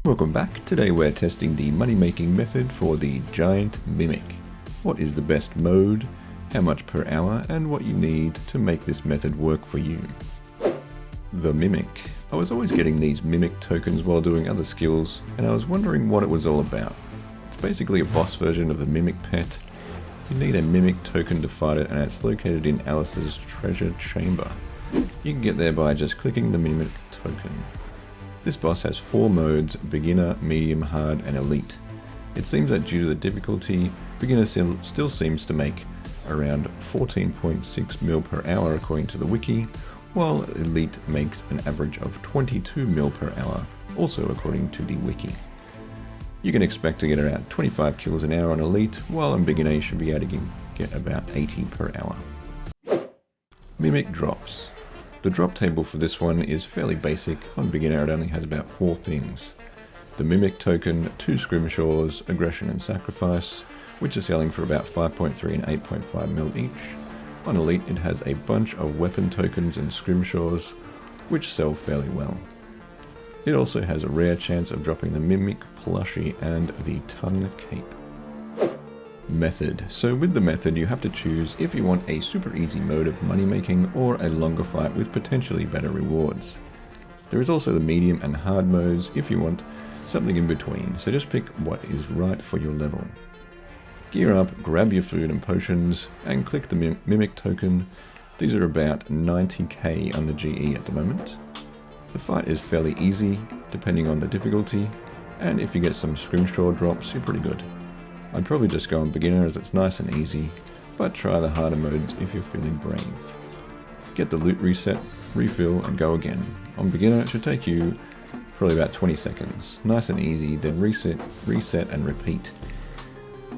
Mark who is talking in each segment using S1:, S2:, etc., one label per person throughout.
S1: Welcome back. Today we're testing the money making method for the giant mimic. What is the best mode, how much per hour, and what you need to make this method work for you. The mimic. I was always getting these mimic tokens while doing other skills, and I was wondering what it was all about. It's basically a boss version of the mimic pet. You need a mimic token to fight it, and it's located in Alice's treasure chamber. You can get there by just clicking the mimic token. This boss has 4 modes: beginner, medium, hard, and elite. It seems that due to the difficulty, beginner still seems to make around 14.6 mil per hour according to the wiki, while elite makes an average of 22 mil per hour, also according to the wiki. You can expect to get around 25 kills an hour on elite, while on beginner you should be able to get about 80 per hour. Mimic drops. The drop table for this one is fairly basic. On beginner it only has about 4 things. The mimic token, 2 scrimshaws, aggression and sacrifice, which are selling for about 5.3 and 8.5 mil each. On elite it has a bunch of weapon tokens and scrimshaws, which sell fairly well. It also has a rare chance of dropping the mimic plushie and the tongue cape. Method. So with the method you have to choose if you want a super easy mode of money making or a longer fight with potentially better rewards. There is also the medium and hard modes if you want something in between, so just pick what is right for your level. Gear up, grab your food and potions, and click the mimic token. These are about 90k on the GE at the moment. The fight is fairly easy, depending on the difficulty, and if you get some scrimshaw drops, you're pretty good. I'd probably just go on beginner as it's nice and easy, but try the harder modes if you're feeling brave. Get the loot reset, refill, and go again. On beginner it should take you probably about 20 seconds. Nice and easy, then reset, and repeat.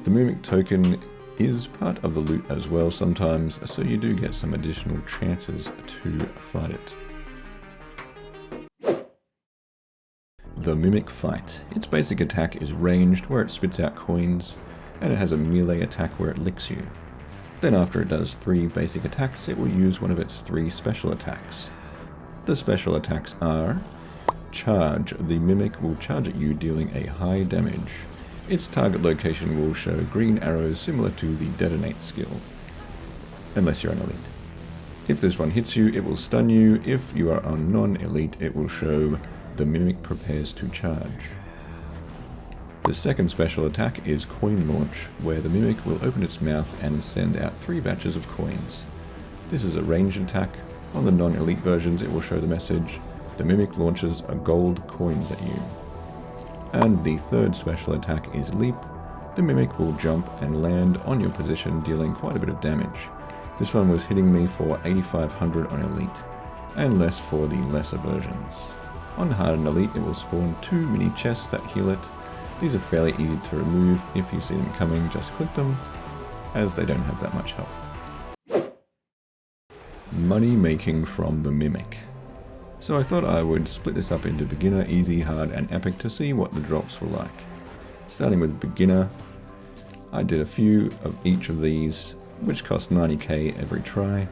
S1: The mimic token is part of the loot as well sometimes, so you do get some additional chances to fight it. The mimic fight. Its basic attack is ranged, where it spits out coins, and it has a melee attack where it licks you. Then after it does 3 basic attacks, it will use one of its 3 special attacks. The special attacks are: charge. The mimic will charge at you, dealing a high damage. Its target location will show green arrows similar to the detonate skill, unless you're on elite. If this one hits you, it will stun you. If you are on non-elite, it will show the mimic prepares to charge. The second special attack is coin launch, where the mimic will open its mouth and send out 3 batches of coins. This is a ranged attack. On the non-elite versions it will show the message, the mimic launches a gold coins at you. And the third special attack is leap. The mimic will jump and land on your position, dealing quite a bit of damage. This one was hitting me for 8500 on elite, and less for the lesser versions. On hard and elite it will spawn 2 mini chests that heal it. These are fairly easy to remove. If you see them coming, just click them, as they don't have that much health. Money making from the mimic. So I thought I would split this up into beginner, easy, hard, and epic to see what the drops were like. Starting with beginner, I did a few of each of these, which cost 90k every try.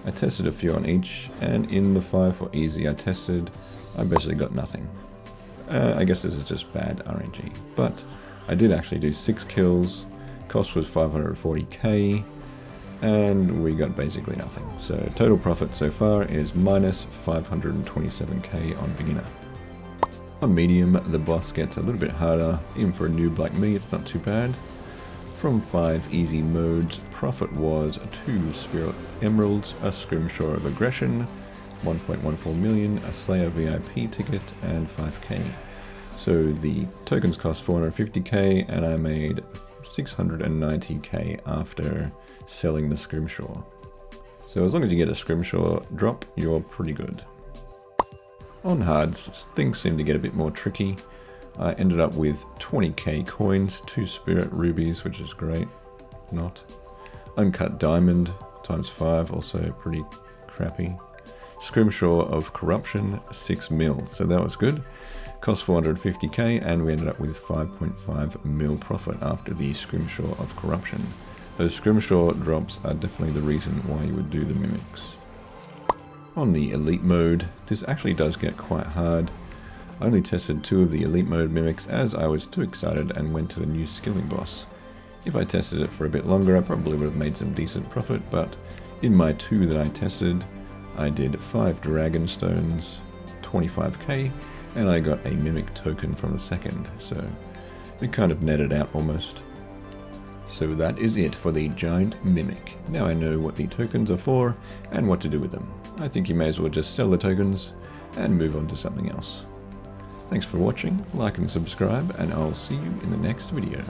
S1: I tested a few on each, and in the 5 for easy I basically got nothing. I guess this is just bad RNG, but I did actually do 6 kills, cost was 540k, and we got basically nothing. So total profit so far is minus 527k on beginner. On medium, the boss gets a little bit harder. Even for a noob like me, it's not too bad. From 5 easy modes, profit was 2 spirit emeralds, a scrimshaw of aggression, 1.14 million, a Slayer VIP ticket, and 5k. So the tokens cost 450k, and I made 690k after selling the scrimshaw. So as long as you get a scrimshaw drop, you're pretty good. On hards, things seem to get a bit more tricky. I ended up with 20k coins, 2 spirit rubies, which is great. Not. Uncut diamond times 5, also pretty crappy. Scrimshaw of corruption, 6 mil, so that was good. Cost 450k, and we ended up with 5.5 mil profit after the scrimshaw of corruption. Those scrimshaw drops are definitely the reason why you would do the mimics. On the elite mode, this actually does get quite hard. I only tested 2 of the elite mode mimics as I was too excited and went to the new skilling boss. If I tested it for a bit longer, I probably would have made some decent profit, but in my 2 that I tested, I did 5 dragon stones, 25k, and I got a mimic token from the second, so it kind of netted out almost. So that is it for the giant mimic. Now I know what the tokens are for and what to do with them. I think you may as well just sell the tokens and move on to something else. Thanks for watching, like and subscribe, and I'll see you in the next video.